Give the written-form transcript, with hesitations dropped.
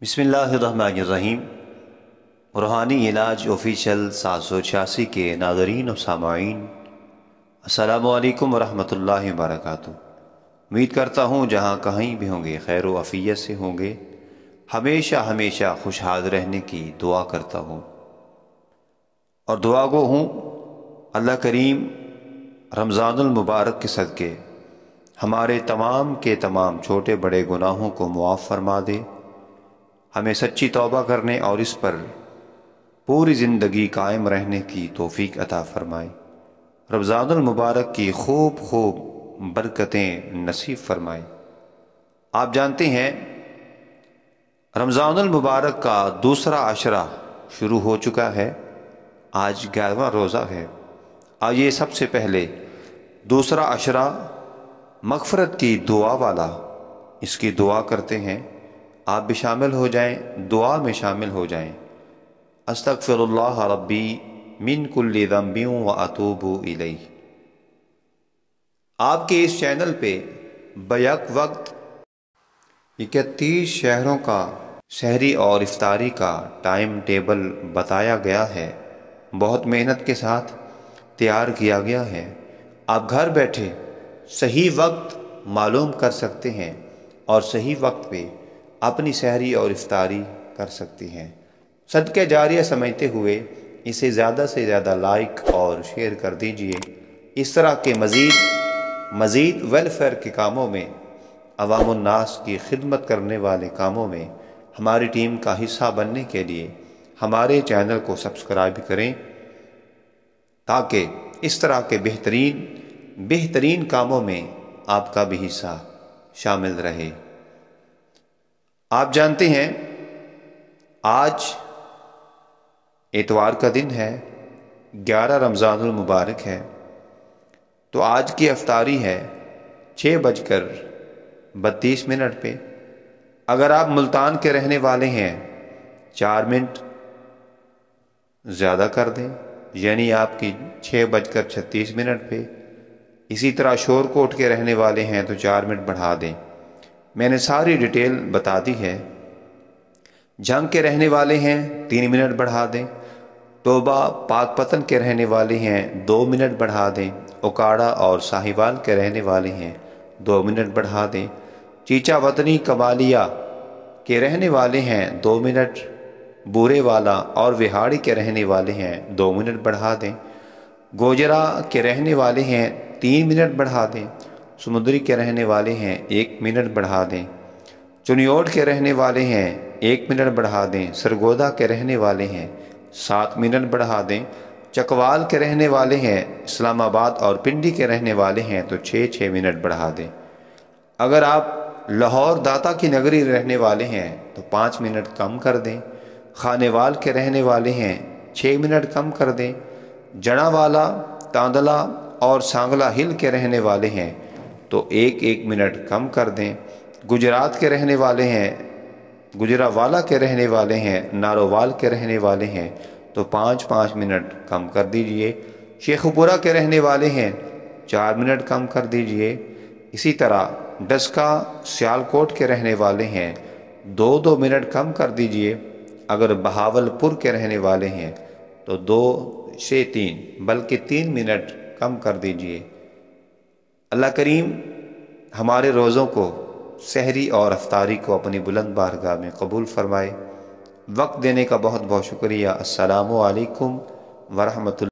बिस्मिल्लाहिर्रहमानिर्रहीम। रूहानी इलाज ऑफिशियल 786 के नाज़रीन और सामाईन, अस्सलामु अलैकुम वरहमतुल्लाहि वबरकातुहू। उम्मीद करता हूँ जहाँ कहीं भी होंगे खैर व आफियत से होंगे। हमेशा हमेशा खुशहाल रहने की दुआ करता हूँ और दुआ गो हूँ अल्लाह करीम रमज़ानुल मुबारक के सदक़े हमारे तमाम के तमाम छोटे बड़े गुनाहों को मुआफ़ फरमा दे, हमें सच्ची तौबा करने और इस पर पूरी ज़िंदगी कायम रहने की तौफीक अता फरमाए। रमज़ानुल मुबारक की खूब खूब बरकतें नसीब फरमाए। आप जानते हैं रमज़ानुल मुबारक का दूसरा अशरा शुरू हो चुका है। आज 11वां रोज़ा है। आइए सबसे पहले दूसरा अशरा मग़फ़िरत की दुआ वाला, इसकी दुआ करते हैं। आप भी शामिल हो जाएं, दुआ में शामिल हो जाएं। अस्तग़फ़िरुल्लाह रब्बी मिन कुल्लि ज़ंबिन व अतूबु इलैह। आपके इस चैनल पे बैक वक्त 31 शहरों का सहरी और इफ्तारी का टाइम टेबल बताया गया है। बहुत मेहनत के साथ तैयार किया गया है। आप घर बैठे सही वक्त मालूम कर सकते हैं और सही वक्त पे अपनी सहरी और इफ्तारी कर सकती हैं। सदक़े जारिया समझते हुए इसे ज़्यादा से ज़्यादा लाइक और शेयर कर दीजिए। इस तरह के मज़ीद वेलफेयर के कामों में, अवामुन्नास की खिदमत करने वाले कामों में हमारी टीम का हिस्सा बनने के लिए हमारे चैनल को सब्सक्राइब करें, ताकि इस तरह के बेहतरीन कामों में आपका भी हिस्सा शामिल रहे। आप जानते हैं आज इतवार का दिन है, 11 रमज़ानुल मुबारक है। तो आज की इफ्तारी है 6:32 पे। अगर आप मुल्तान के रहने वाले हैं 4 मिनट ज़्यादा कर दें, यानी आपकी 6:36 पे। इसी तरह शोरकोट के रहने वाले हैं तो 4 मिनट बढ़ा दें। मैंने सारी डिटेल बता दी है। जंग के रहने वाले हैं 3 मिनट बढ़ा दें। तोबा पाकपतन के रहने वाले हैं 2 मिनट बढ़ा दें। उकाड़ा और साहिवाल के रहने वाले हैं 2 मिनट बढ़ा दें। चीचा वतनी कमालिया के रहने वाले हैं 2 मिनट। बूरे वाला और विहाड़ी के रहने वाले हैं 2 मिनट बढ़ा दें। गोजरा के रहने वाले हैं 3 मिनट बढ़ा दें। समुद्री के रहने वाले हैं 1 मिनट बढ़ा दें। चुनियोट के रहने वाले हैं 1 मिनट बढ़ा दें। सरगोदा के रहने वाले हैं 7 मिनट बढ़ा दें। चकवाल के रहने वाले हैं, इस्लामाबाद और पिंडी के रहने वाले हैं तो 6 मिनट बढ़ा दें। अगर आप लाहौर दाता की नगरी रहने वाले हैं तो 5 मिनट कम कर दें। खानेवाल के रहने वाले हैं 6 मिनट कम कर दें। जड़ावाला, तांदला और सांगला हिल के रहने वाले हैं तो 1 मिनट कम कर दें। गुजरात के रहने वाले हैं, गुजरावाला के रहने वाले हैं, नारोवाल के रहने वाले हैं तो 5 मिनट कम कर दीजिए। शेखपुरा के रहने वाले हैं 4 मिनट कम कर दीजिए। इसी तरह डस्का सियालकोट के रहने वाले हैं 2 मिनट कम कर दीजिए। अगर बहावलपुर के रहने वाले हैं तो 2 से 3 बल्कि 3 मिनट कम कर दीजिए। अल्लाह करीम हमारे रोज़ों को, सहरी और इफ्तारी को अपनी बुलंद बारगाह में कबूल फरमाए। वक्त देने का बहुत बहुत शुक्रिया। अस्सलामु अलैकुम वरहमतुल्लाह।